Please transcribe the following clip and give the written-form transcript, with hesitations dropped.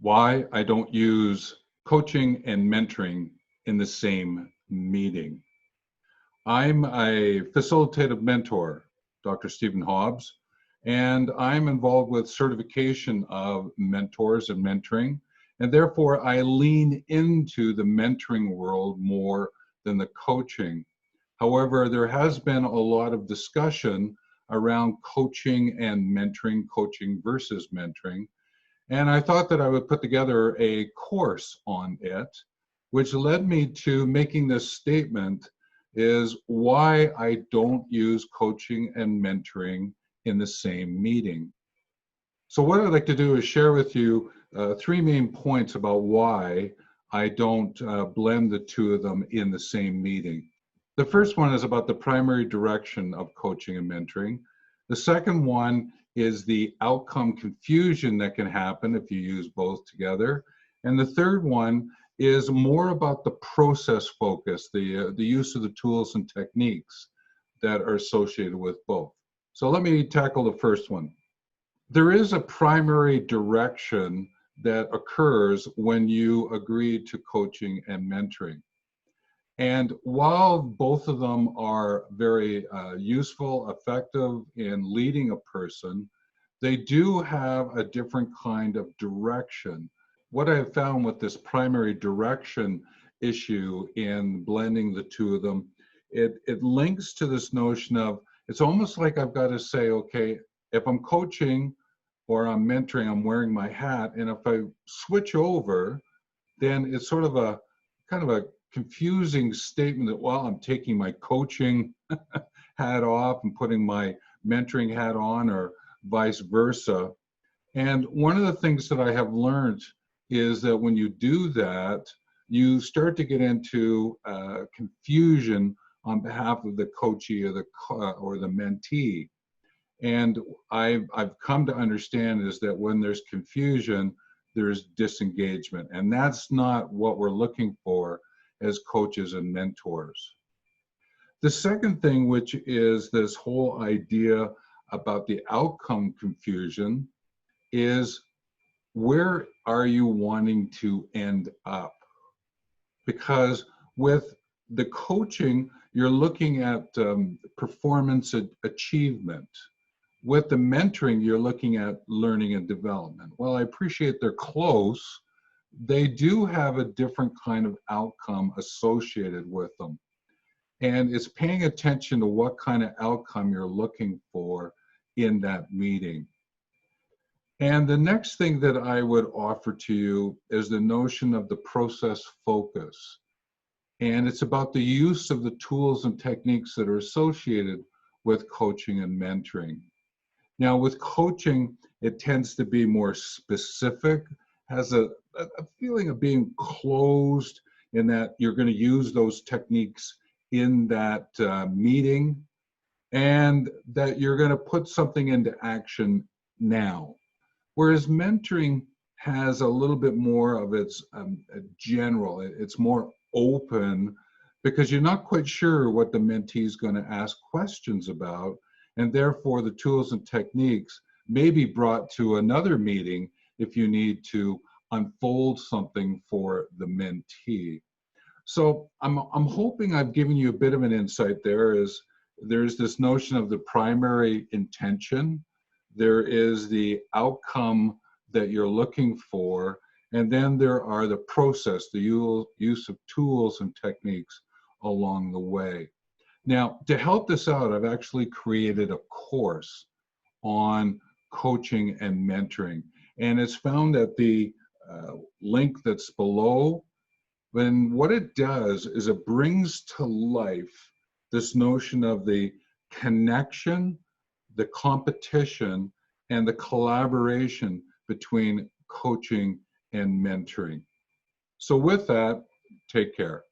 Why I don't use coaching and mentoring in the same meeting. I'm a facilitative mentor, Dr. Stephen Hobbs, and I'm involved with certification of mentors and mentoring, and therefore I lean into the mentoring world more than the coaching. However, there has been a lot of discussion around coaching and mentoring, coaching versus mentoring. And I thought that I would put together a course on it, which led me to making this statement is why I don't use coaching and mentoring in the same meeting. So what I'd like to do is share with you three main points about why I don't blend the two of them in the same meeting. The first one is about the primary direction of coaching and mentoring. The second one is the outcome confusion that can happen if you use both together. And the third one is more about the process focus, the use of the tools and techniques that are associated with both. So let me tackle the first one. There is a primary direction that occurs when you agree to coaching and mentoring. And while both of them are very useful, effective in leading a person, they do have a different kind of direction. What I have found with this primary direction issue in blending the two of them, it links to this notion of, it's almost like I've got to say, okay, if I'm coaching or I'm mentoring, I'm wearing my hat, and if I switch over, then it's sort of a kind of a confusing statement that, well, I'm taking my coaching hat off and putting my mentoring hat on, or vice versa. And one of the things that I have learned is that when you do that, you start to get into confusion on behalf of the coachee or the mentee. And I've come to understand is that when there's confusion, there's disengagement. And that's not what we're looking for as coaches and mentors. The second thing, which is this whole idea about the outcome confusion, is where are you wanting to end up? Because with the coaching, you're looking at performance achievement. With the mentoring, you're looking at learning and development. Well, I appreciate they're close. They do have a different kind of outcome associated with them. And it's paying attention to what kind of outcome you're looking for in that meeting. And the next thing that I would offer to you is the notion of the process focus. And it's about the use of the tools and techniques that are associated with coaching and mentoring. Now, with coaching, it tends to be more specific, has a feeling of being closed in that you're going to use those techniques in that meeting, and that you're going to put something into action now. Whereas mentoring has a little bit more of its general, it's more open, because you're not quite sure what the mentee is going to ask questions about. And therefore, the tools and techniques may be brought to another meeting if you need to unfold something for the mentee. So I'm hoping I've given you a bit of an insight there. There's this notion of the primary intention, there is the outcome that you're looking for, and then there are the process, the use of tools and techniques along the way. Now, to help this out, I've actually created a course on coaching and mentoring, and it's found at the link that's below. And what it does is it brings to life this notion of the connection, the competition, and the collaboration between coaching and mentoring. So with that, take care.